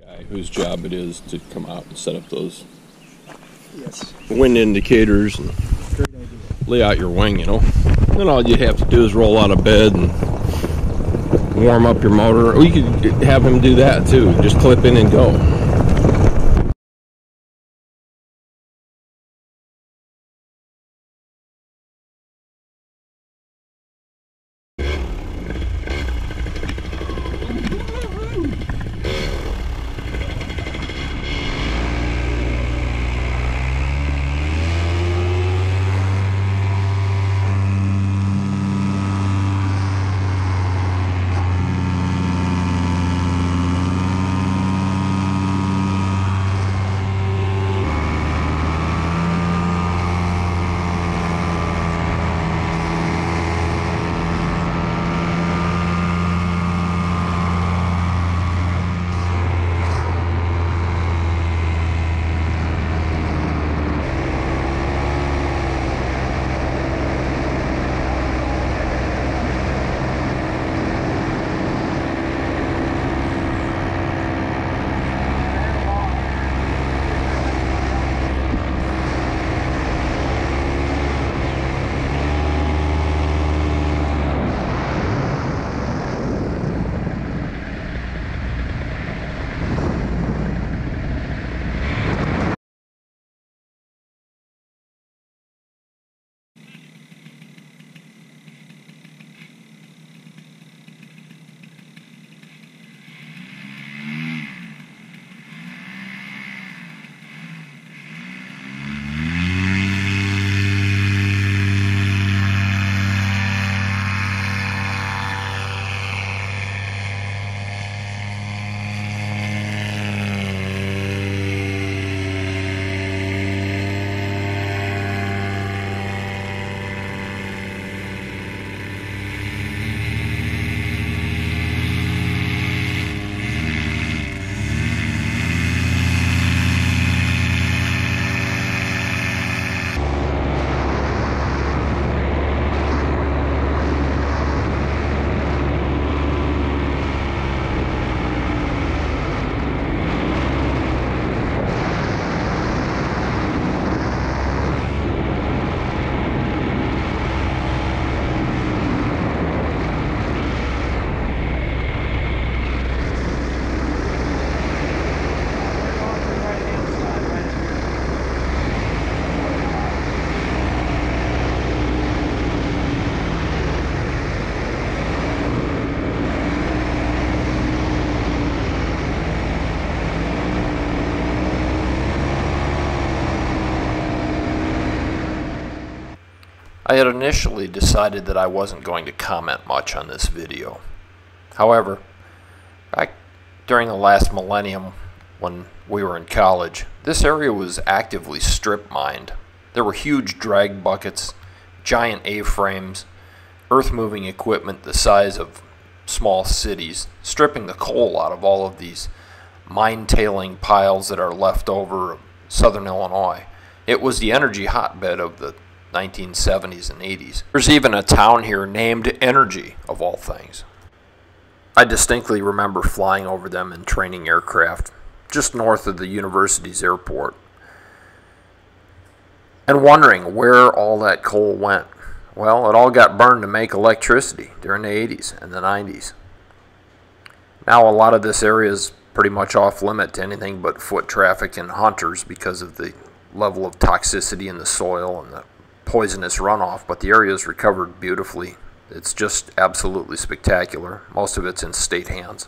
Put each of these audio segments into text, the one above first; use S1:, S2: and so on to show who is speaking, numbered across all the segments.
S1: Guy whose job it is to come out and set up those
S2: wind indicators and lay out your wing, you know. Then all you have to do is roll out of bed and warm up your motor. Or you could have him do that too. Just clip in and go.
S3: I had initially decided that I wasn't going to comment much on this video. However, back during the last millennium when we were in college, this area was actively strip mined. There were huge drag buckets, giant A-frames, earth-moving equipment the size of small cities, stripping the coal out of all of these mine-tailing piles that are left over of southern Illinois. It was the energy hotbed of the 1970s and 80s. There's even a town here named Energy, of all things. I distinctly remember flying over them in training aircraft just north of the university's airport and wondering where all that coal went. Well, it all got burned to make electricity during the 80s and the 90s. Now a lot of this area is pretty much off limit to anything but foot traffic and hunters because of the level of toxicity in the soil and the poisonous runoff, but the area is recovered beautifully. It's just absolutely spectacular. Most of it's in state hands.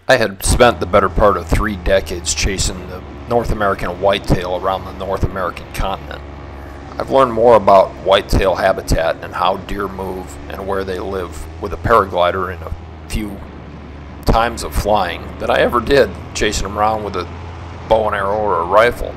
S3: I had spent the better part of 3 decades chasing the North American whitetail around the North American continent. I've learned more about whitetail habitat and how deer move and where they live with a paraglider and a few times of flying than I ever did chasing them around with a bow and arrow or a rifle.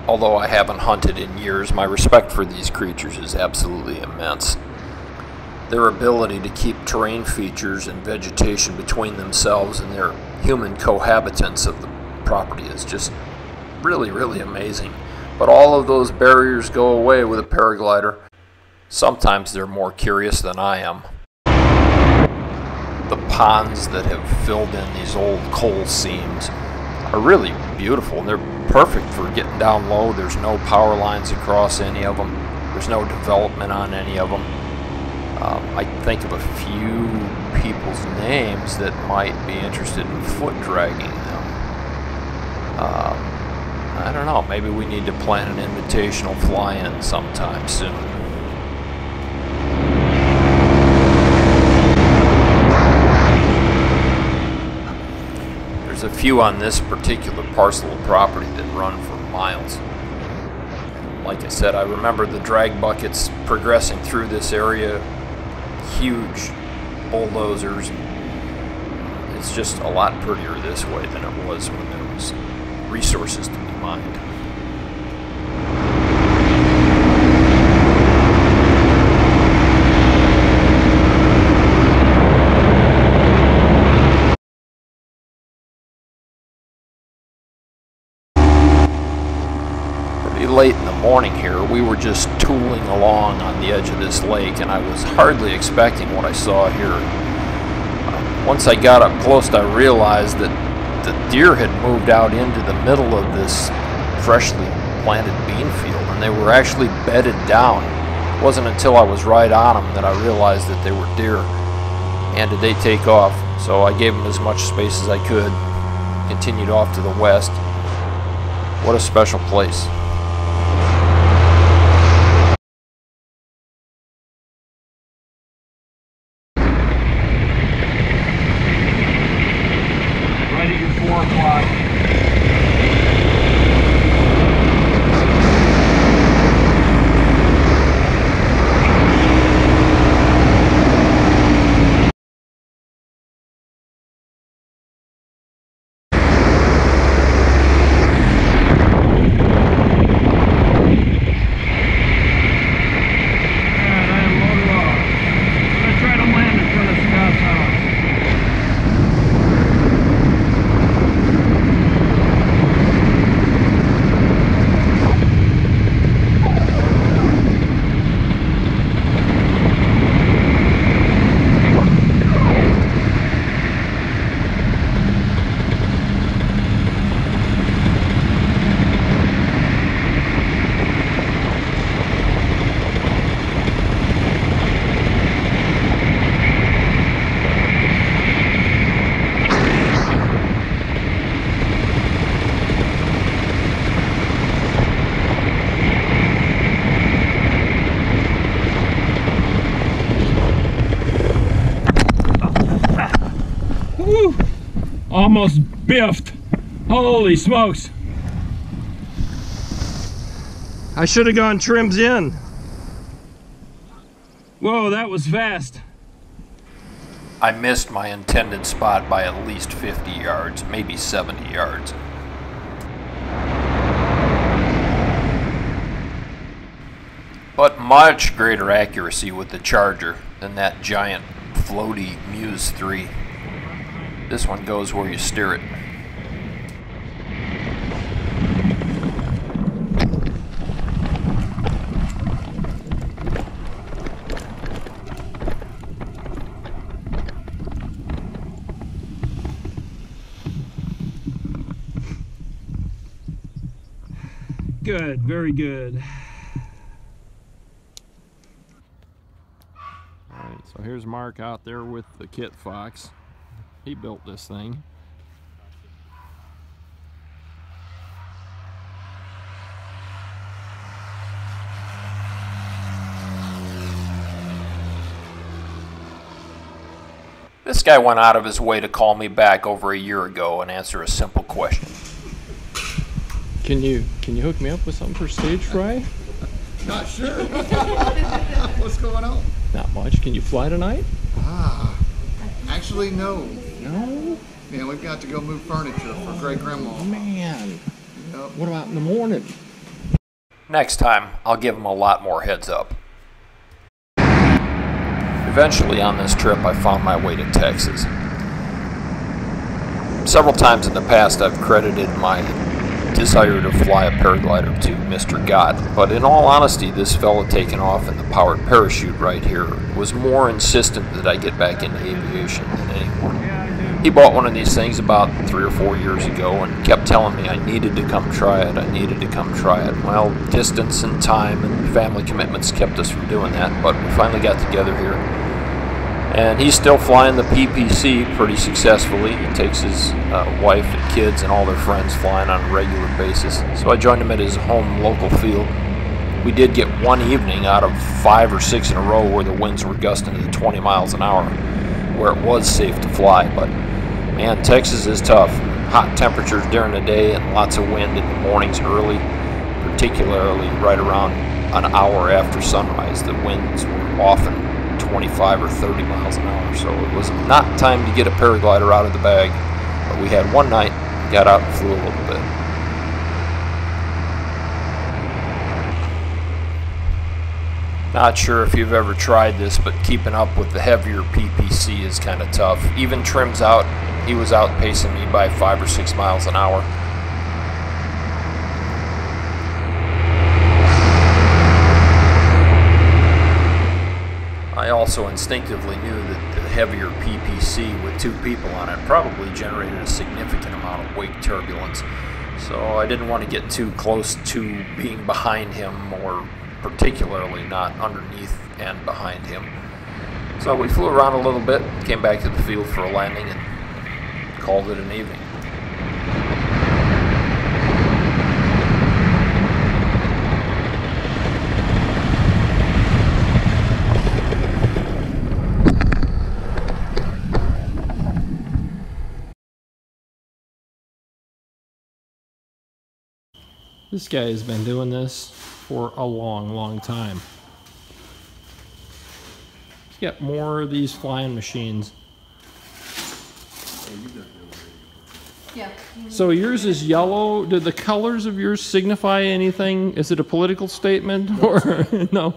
S3: Although I haven't hunted in years, my respect for these creatures is absolutely immense. Their ability to keep terrain features and vegetation between themselves and their human cohabitants of the property is just really, really amazing. But all of those barriers go away with a paraglider. Sometimes they're more curious than I am. The ponds that have filled in these old coal seams are really beautiful. They're perfect for getting down low. There's no power lines across any of them. There's no development on any of them. I think of a few people's names that might be interested in foot dragging them. I don't know, maybe we need to plan an invitational fly-in sometime soon. There's a few on this particular parcel of property that run for miles. Like I said, I remember the drag buckets progressing through this area, huge bulldozers. It's just a lot prettier this way than it was when there was resources to be mined. Late in the morning here, we were just tooling along on the edge of this lake, and I was hardly expecting what I saw here. Once I got up close, I realized that the deer had moved out into the middle of this freshly planted bean field, and they were actually bedded down. It wasn't until I was right on them that I realized that they were deer, and did they take off. So I gave them as much space as I could, continued off to the west. What a special place.
S4: Almost biffed. Holy smokes.
S2: I should have gone trims in.
S4: Whoa, that was fast.
S3: I missed my intended spot by at least 50 yards, maybe 70 yards. But much greater accuracy with the Charger than that giant floaty Muse 3. This one goes where you steer it.
S4: Good, very good.
S2: Alright, so here's Mark out there with the Kit Fox. He built this thing.
S3: This guy went out of his way to call me back over a year ago and answer a simple question.
S2: Can you hook me up with something for stage fry?
S5: Not sure. What's going on?
S2: Not much. Can you fly tonight?
S5: Actually, no.
S2: No?
S5: Yeah, we've got to go move furniture for great grandma.
S2: Man.
S5: Yep.
S2: What about in the morning?
S3: Next time, I'll give him a lot more heads up. Eventually on this trip, I found my way to Texas. Several times in the past I've credited my desire to fly a paraglider to Mr. God, but in all honesty, this fella taking off in the powered parachute right here was more insistent that I get back into aviation than anyone. He bought one of these things about 3 or 4 years ago and kept telling me I needed to come try it, I needed to come try it. Well, distance and time and family commitments kept us from doing that, but we finally got together here. And he's still flying the PPC pretty successfully. He takes his wife and kids and all their friends flying on a regular basis. So I joined him at his home local field. We did get one evening out of 5 or 6 in a row where the winds were gusting to 20 miles an hour, where it was safe to fly. But man, Texas is tough. Hot temperatures during the day and lots of wind in the mornings early, particularly right around an hour after sunrise. The winds were often 25 or 30 miles an hour, so it was not time to get a paraglider out of the bag. But we had one night, got out and flew a little bit. Not sure if you've ever tried this, but keeping up with the heavier PPC is kind of tough. Even trims out, he was outpacing me by 5 or 6 miles an hour. I also instinctively knew that the heavier PPC with 2 people on it probably generated a significant amount of wake turbulence. So I didn't want to get too close to being behind him, or particularly not underneath and behind him. So we flew around a little bit, came back to the field for a landing, and called it an evening.
S2: This guy has been doing this for a long, long time. He's got more of these flying machines.
S6: Yeah.
S2: So yours is yellow. Do the colors of yours signify anything? Is it a political statement or no?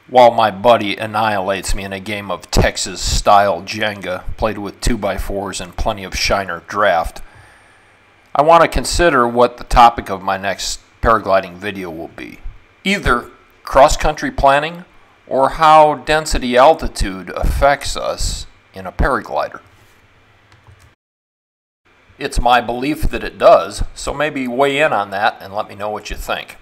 S3: While my buddy annihilates me in a game of Texas-style Jenga, played with 2x4s and plenty of Shiner draft, I want to consider what the topic of my next paragliding video will be. Either cross-country planning or how density altitude affects us in a paraglider. It's my belief that it does, so maybe weigh in on that and let me know what you think.